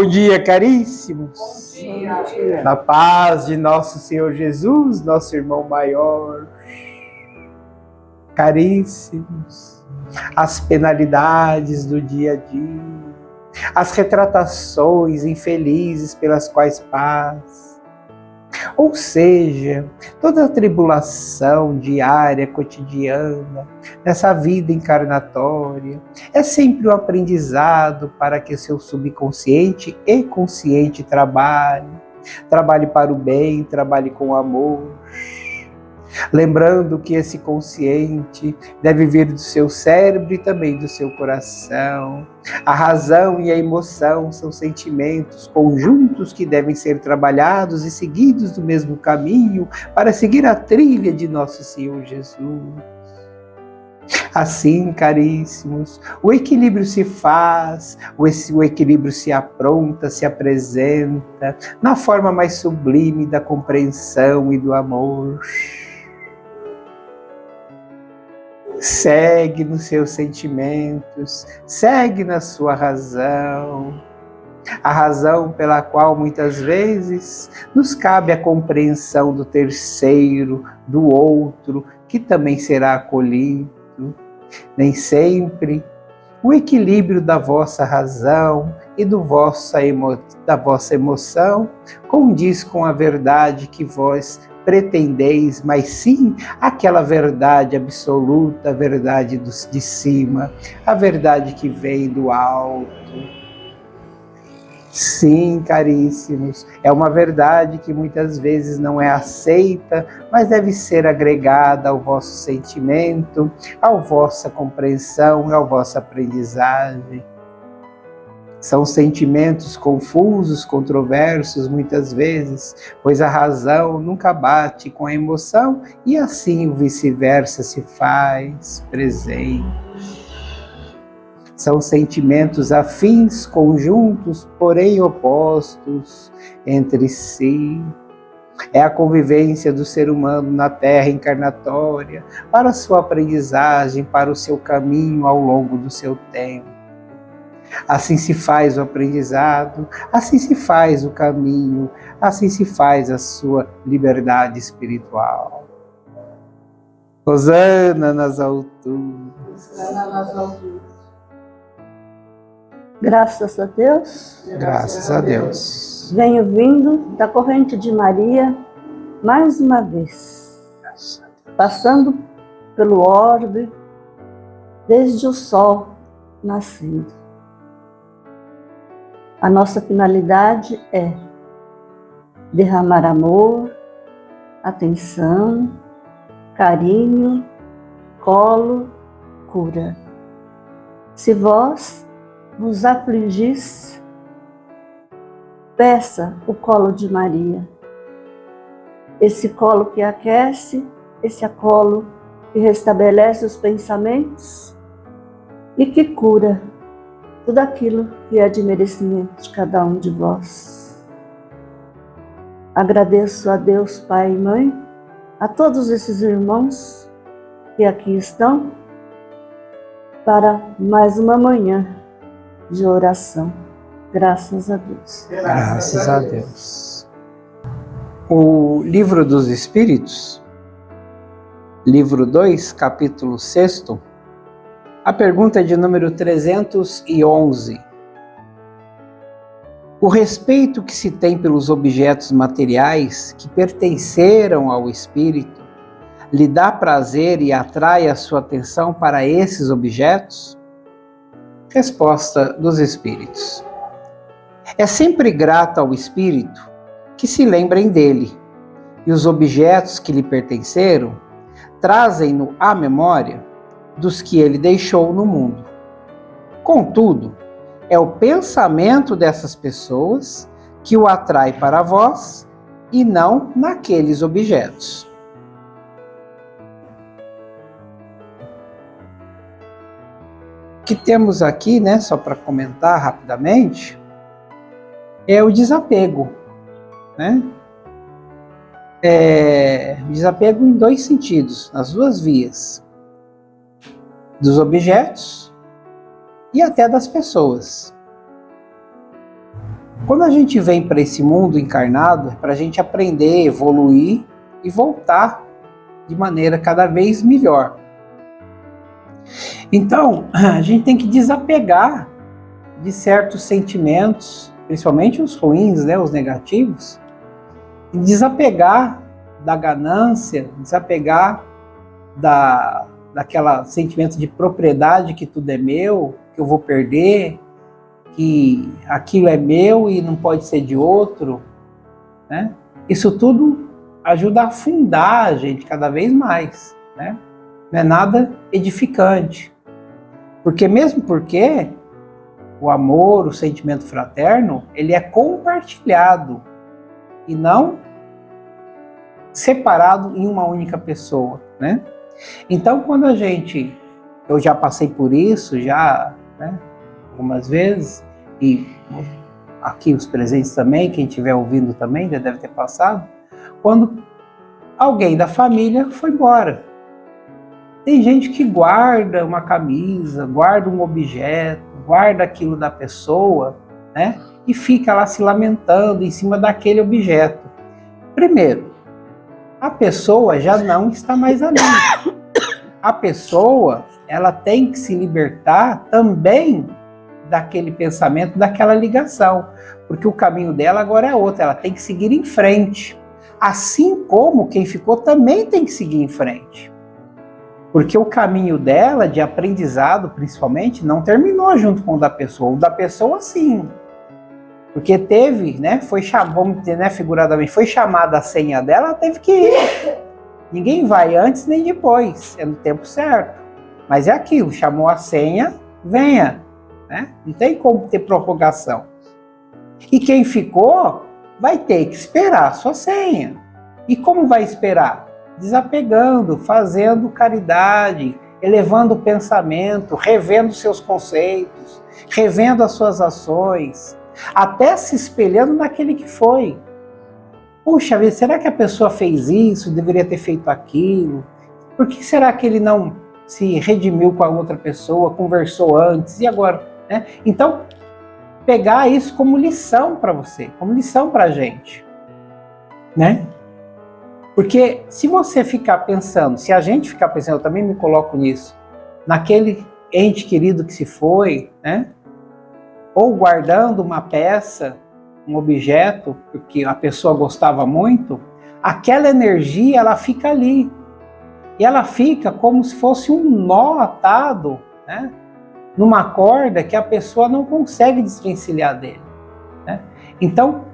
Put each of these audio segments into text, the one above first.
Bom dia, caríssimos. Na paz de nosso Senhor Jesus, nosso irmão maior. Caríssimos, as penalidades do dia a dia, as retratações infelizes pelas quais passa, ou seja, toda a tribulação diária, cotidiana, nessa vida encarnatória, é sempre um aprendizado para que o seu subconsciente e consciente trabalhe para o bem, trabalhe com amor. Lembrando que esse consciente deve vir do seu cérebro e também do seu coração. A razão e a emoção são sentimentos conjuntos que devem ser trabalhados e seguidos do mesmo caminho para seguir a trilha de nosso Senhor Jesus. Assim, caríssimos, o equilíbrio se faz, o equilíbrio se apronta, se apresenta na forma mais sublime da compreensão e do amor. Segue nos seus sentimentos, segue na sua razão, a razão pela qual muitas vezes nos cabe a compreensão do terceiro, do outro, que também será acolhido. Nem sempre o equilíbrio da vossa razão e da vossa emoção condiz com a verdade que vós pretendeis, mas sim aquela verdade absoluta, a verdade de cima, a verdade que vem do alto. Sim, caríssimos, é uma verdade que muitas vezes não é aceita, mas deve ser agregada ao vosso sentimento, à vossa compreensão, à vossa aprendizagem. São sentimentos confusos, controversos muitas vezes, pois a razão nunca bate com a emoção e assim o vice-versa se faz presente. São sentimentos afins, conjuntos, porém opostos entre si. É a convivência do ser humano na terra encarnatória, para a sua aprendizagem, para o seu caminho ao longo do seu tempo. Assim se faz o aprendizado, assim se faz o caminho, assim se faz a sua liberdade espiritual. Hosana nas alturas. Hosana nas alturas. Graças a Deus. Graças a Deus. Venho vindo da corrente de Maria mais uma vez, passando pelo orbe, desde o sol nascendo. A nossa finalidade é derramar amor, atenção, carinho, colo, cura. Se vós vos afligis, peça o colo de Maria. Esse colo que aquece, esse colo que restabelece os pensamentos e que cura tudo aquilo que é de merecimento de cada um de vós. Agradeço a Deus, Pai e Mãe, a todos esses irmãos que aqui estão, para mais uma manhã de oração. Graças a Deus. Graças a Deus. O Livro dos Espíritos, livro 2, capítulo 6, a pergunta é de número 311. O respeito que se tem pelos objetos materiais que pertenceram ao espírito lhe dá prazer e atrai a sua atenção para esses objetos? Resposta dos espíritos. É sempre grato ao espírito que se lembrem dele, e os objetos que lhe pertenceram trazem-no à memória dos que ele deixou no mundo. Contudo, é o pensamento dessas pessoas que o atrai para vós e não naqueles objetos. O que temos aqui, só para comentar rapidamente, é o desapego, Desapego em dois sentidos, nas duas vias. Dos objetos e até das pessoas. Quando a gente vem para esse mundo encarnado, é para a gente aprender, evoluir e voltar de maneira cada vez melhor. Então, a gente tem que desapegar de certos sentimentos, principalmente os ruins, né, os negativos, e desapegar da ganância, desapegar daquela sentimento de propriedade que tudo é meu, que eu vou perder, que aquilo é meu e não pode ser de outro, né? Isso tudo ajuda a afundar a gente cada vez mais, né? Não é nada edificante. Porque o amor, o sentimento fraterno, ele é compartilhado e não separado em uma única pessoa, né? Então, quando eu já passei por isso, né, algumas vezes, e aqui os presentes também, quem estiver ouvindo também já deve ter passado, quando alguém da família foi embora. Tem gente que guarda uma camisa, guarda um objeto, guarda aquilo da pessoa, né, e fica lá se lamentando em cima daquele objeto. Primeiro, a pessoa já não está mais ali. A pessoa, ela tem que se libertar também daquele pensamento, daquela ligação, porque o caminho dela agora é outro, ela tem que seguir em frente. Assim como quem ficou também tem que seguir em frente. Porque o caminho dela, de aprendizado principalmente, não terminou junto com o da pessoa sim. Porque teve, né, vamos dizer, né, figuradamente, foi chamada a senha dela, ela teve que ir. Ninguém vai antes nem depois, é no tempo certo. Mas é aquilo, chamou a senha, venha. Né? Não tem como ter prorrogação. E quem ficou vai ter que esperar a sua senha. E como vai esperar? Desapegando, fazendo caridade, elevando o pensamento, revendo seus conceitos, revendo as suas ações, até se espelhando naquele que foi. Puxa vida, será que a pessoa fez isso, deveria ter feito aquilo? Por que será que ele não se redimiu com a outra pessoa, conversou antes e agora? Né? Então, pegar isso como lição para você, como lição para a gente. Né? Porque se você ficar pensando, se a gente ficar pensando, eu também me coloco nisso, naquele ente querido que se foi, né? Ou guardando uma peça, um objeto, porque a pessoa gostava muito, aquela energia, ela fica ali. E ela fica como se fosse um nó atado, né, numa corda que a pessoa não consegue desvencilhar dele. Né? Então,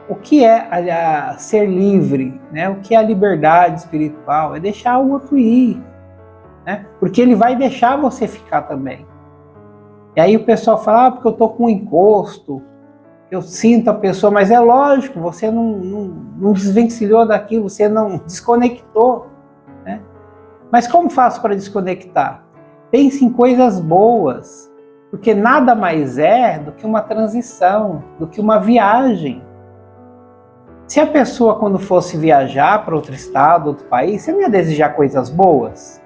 o que é ser livre? Né? O que é a liberdade espiritual? É deixar o outro ir. Né? Porque ele vai deixar você ficar também. E aí o pessoal fala, porque eu estou com um encosto, eu sinto a pessoa, mas é lógico, você não desvencilhou daquilo, você não desconectou. Né? Mas como faço para desconectar? Pense em coisas boas, porque nada mais é do que uma transição, do que uma viagem. Se a pessoa, quando fosse viajar para outro estado, outro país, você não ia desejar coisas boas?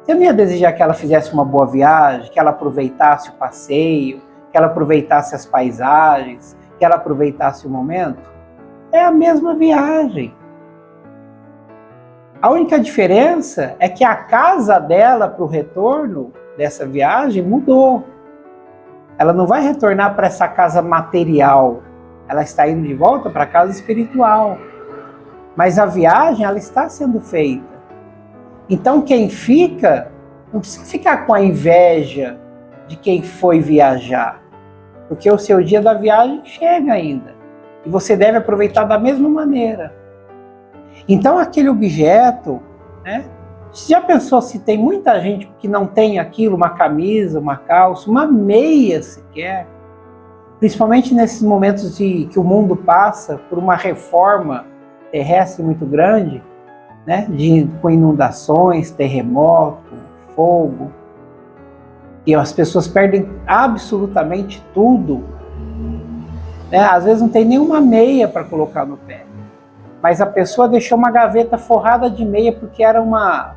Você não ia desejar que ela fizesse uma boa viagem, que ela aproveitasse o passeio, que ela aproveitasse as paisagens, que ela aproveitasse o momento? É a mesma viagem. A única diferença é que a casa dela para o retorno dessa viagem mudou. Ela não vai retornar para essa casa material, ela está indo de volta para a casa espiritual. Mas a viagem, ela está sendo feita. Então quem fica, não precisa ficar com a inveja de quem foi viajar, porque o seu dia da viagem chega ainda, e você deve aproveitar da mesma maneira. Então aquele objeto, né? Você já pensou se tem muita gente que não tem aquilo, uma camisa, uma calça, uma meia sequer? Principalmente nesses momentos que o mundo passa por uma reforma terrestre muito grande, né? Com inundações, terremoto, fogo, e as pessoas perdem absolutamente tudo. Né? Às vezes não tem nenhuma meia para colocar no pé. Mas a pessoa deixou uma gaveta forrada de meia porque era uma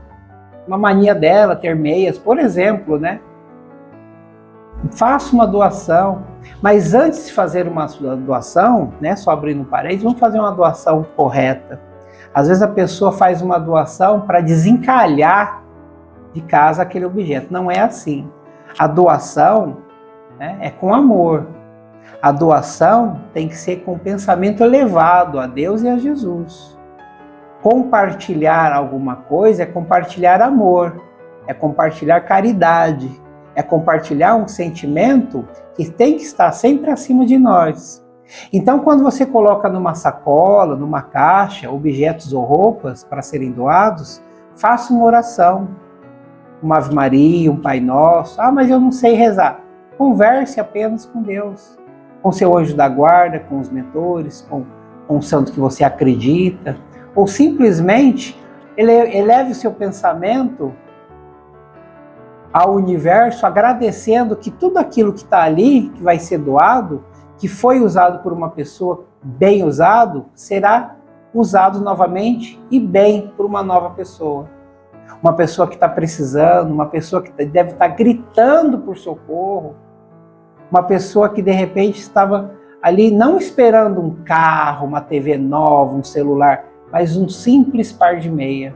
mania dela ter meias, por exemplo, né? Faça uma doação. Mas antes de fazer uma doação, né, só abrindo parênteses, vamos fazer uma doação correta. Às vezes a pessoa faz uma doação para desencalhar de casa aquele objeto. Não é assim. A doação, né, é com amor. A doação tem que ser com pensamento elevado a Deus e a Jesus. Compartilhar alguma coisa é compartilhar amor, é compartilhar caridade, é compartilhar um sentimento que tem que estar sempre acima de nós. Então, quando você coloca numa sacola, numa caixa, objetos ou roupas para serem doados, faça uma oração, uma Ave Maria, um Pai Nosso. Ah, mas eu não sei rezar. Converse apenas com Deus, com seu anjo da guarda, com os mentores, com o santo que você acredita, ou simplesmente eleve o seu pensamento ao universo, agradecendo que tudo aquilo que está ali, que vai ser doado, que foi usado por uma pessoa bem usado, será usado novamente e bem por uma nova pessoa. Uma pessoa que está precisando, uma pessoa que deve estar gritando por socorro, uma pessoa que de repente estava ali não esperando um carro, uma TV nova, um celular, mas um simples par de meia.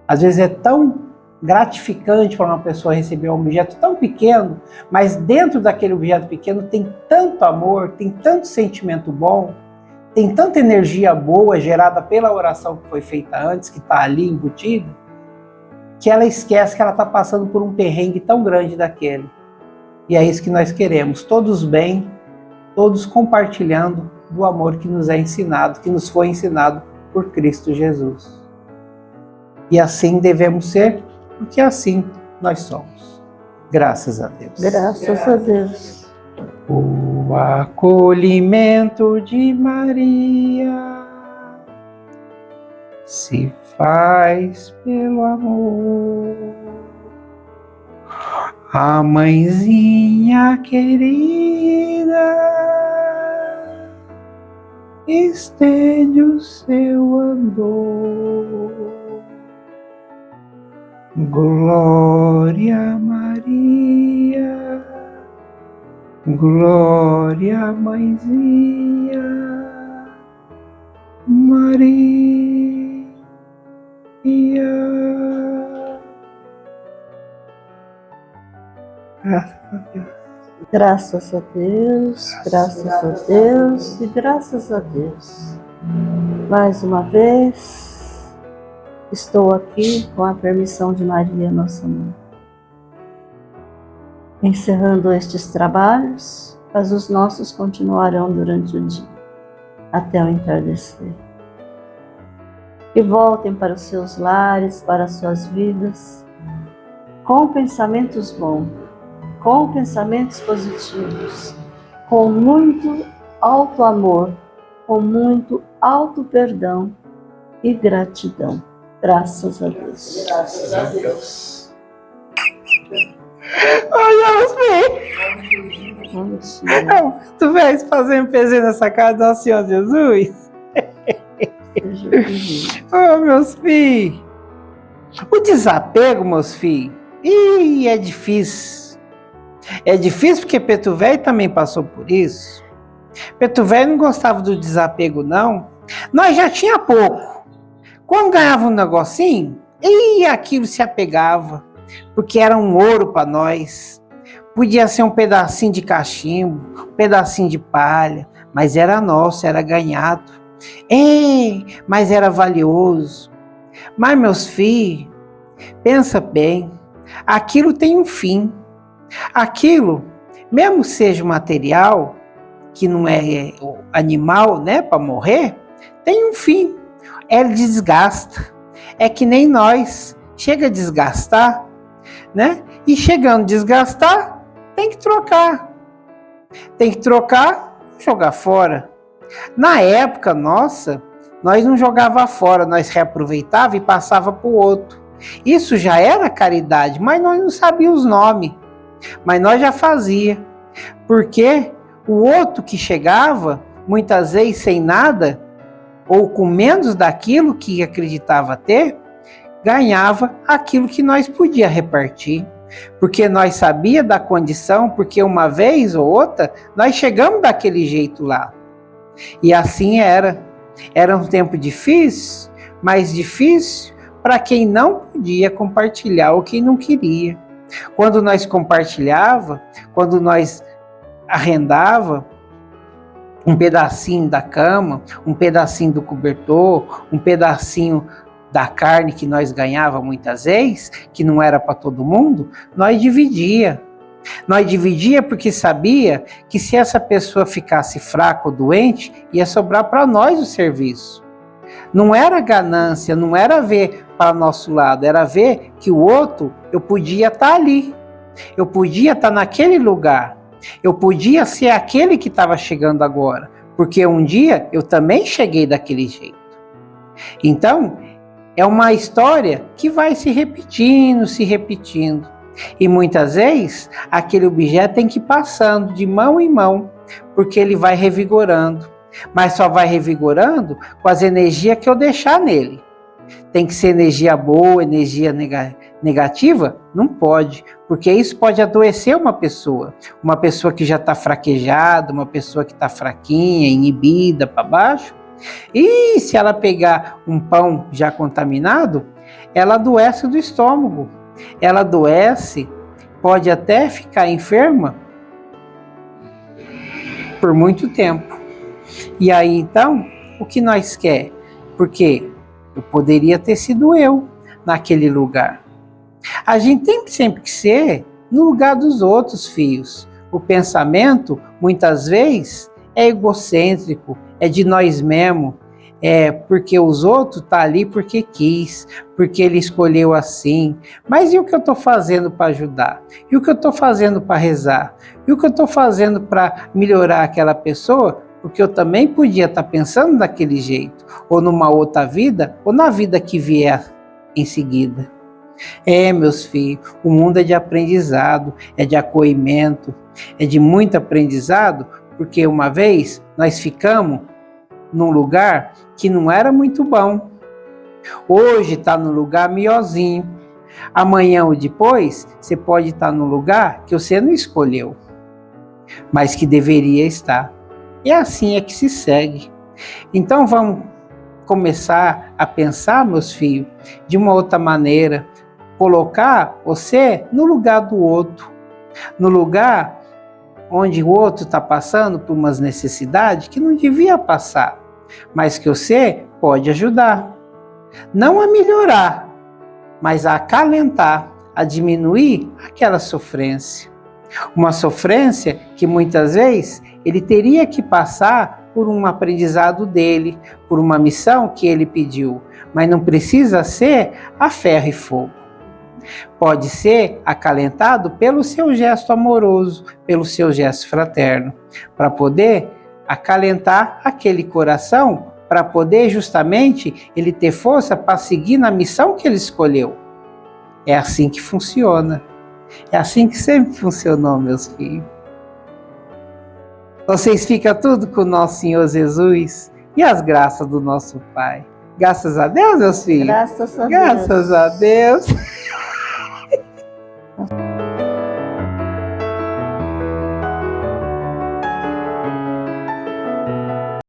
Às vezes é tão gratificante para uma pessoa receber um objeto tão pequeno, mas dentro daquele objeto pequeno tem tanto amor, tem tanto sentimento bom, tem tanta energia boa gerada pela oração que foi feita antes, que está ali embutida, que ela esquece que ela está passando por um perrengue tão grande daquele. E é isso que nós queremos, todos bem, todos compartilhando do amor que nos é ensinado, que nos foi ensinado por Cristo Jesus. E assim devemos ser, porque assim nós somos. Graças a Deus. Graças a Deus. O acolhimento de Maria se faz pelo amor. A mãezinha querida estende o seu andor. Glória a Maria, glória a mãezinha, Maria. Graças a Deus. Graças a Deus, graças a Deus e graças a Deus. Mais uma vez, estou aqui com a permissão de Maria, nossa mãe. Encerrando estes trabalhos, mas os nossos continuarão durante o dia, até o entardecer. E voltem para os seus lares, para as suas vidas, com pensamentos bons, com pensamentos positivos, com muito alto amor, com muito alto perdão e gratidão. Graças a Deus. Graças a Deus. Olha, tu vais fazer um PZ nessa casa do Senhor Jesus? Oh, meus filhos. O desapego, meus filhos, é difícil. É difícil porque Preto Velho também passou por isso. Preto Velho não gostava do desapego, não. Nós já tinha pouco. Quando ganhava um negocinho, aquilo se apegava, porque era um ouro para nós. Podia ser um pedacinho de cachimbo, um pedacinho de palha, mas era nosso, era ganhado. Mas era valioso. Mas, meus filhos, pensa bem, aquilo tem um fim. Aquilo, mesmo seja material, que não é animal, né, para morrer, tem um fim. Ele desgasta. É que nem nós. Chega a desgastar, né? E chegando a desgastar, tem que trocar. Tem que trocar, jogar fora. Na época nossa, nós não jogava fora, nós reaproveitava e passava para o outro. Isso já era caridade, mas nós não sabíamos os nomes. Mas nós já fazia. Porque o outro que chegava, muitas vezes sem nada, ou com menos daquilo que acreditava ter, ganhava aquilo que nós podíamos repartir. Porque nós sabíamos da condição, porque uma vez ou outra, nós chegamos daquele jeito lá. E assim era. Era um tempo difícil, mas difícil para quem não podia compartilhar ou quem não queria. Quando nós compartilhava, quando nós arrendava um pedacinho da cama, um pedacinho do cobertor, um pedacinho da carne que nós ganhava muitas vezes, que não era para todo mundo, nós dividia. Nós dividia porque sabia que se essa pessoa ficasse fraca ou doente, ia sobrar para nós o serviço. Não era ganância, não era ver para nosso lado, era ver que o outro, eu podia estar ali, eu podia estar naquele lugar, eu podia ser aquele que estava chegando agora, porque um dia eu também cheguei daquele jeito. Então, é uma história que vai se repetindo, e muitas vezes aquele objeto tem que ir passando de mão em mão, porque ele vai revigorando. Mas só vai revigorando com as energias que eu deixar nele. Tem que ser energia boa, energia negativa? Não pode, porque isso pode adoecer uma pessoa que já está fraquejada, uma pessoa que está fraquinha, inibida para baixo. E se ela pegar um pão já contaminado, ela adoece do estômago. Ela adoece, pode até ficar enferma por muito tempo. E aí, então, o que nós quer? Porque eu poderia ter sido eu naquele lugar. A gente tem sempre que ser no lugar dos outros, filhos. O pensamento, muitas vezes, é egocêntrico, é de nós mesmos. É porque os outros estão ali porque quis, porque ele escolheu assim. Mas e o que eu estou fazendo para ajudar? E o que eu estou fazendo para rezar? E o que eu estou fazendo para melhorar aquela pessoa? Porque eu também podia estar pensando daquele jeito, ou numa outra vida, ou na vida que vier em seguida. Meus filhos, o mundo é de aprendizado, é de acolhimento, é de muito aprendizado, porque uma vez nós ficamos num lugar que não era muito bom. Hoje está no lugar melhorzinho. Amanhã ou depois, você pode estar num lugar que você não escolheu, mas que deveria estar. E assim é que se segue. Então vamos começar a pensar, meus filhos, de uma outra maneira. Colocar você no lugar do outro. No lugar onde o outro está passando por umas necessidades que não devia passar, mas que você pode ajudar. Não a melhorar, mas a acalentar, a diminuir aquela sofrência. Uma sofrência que muitas vezes ele teria que passar por um aprendizado dele, por uma missão que ele pediu, mas não precisa ser a ferro e fogo. Pode ser acalentado pelo seu gesto amoroso, pelo seu gesto fraterno, para poder acalentar aquele coração, para poder justamente ele ter força para seguir na missão que ele escolheu. É assim que funciona. É assim que sempre funcionou, meus filhos. Vocês ficam tudo com o nosso Senhor Jesus e as graças do nosso Pai. Graças a Deus, meus filhos. Graças a Deus. Graças a Deus.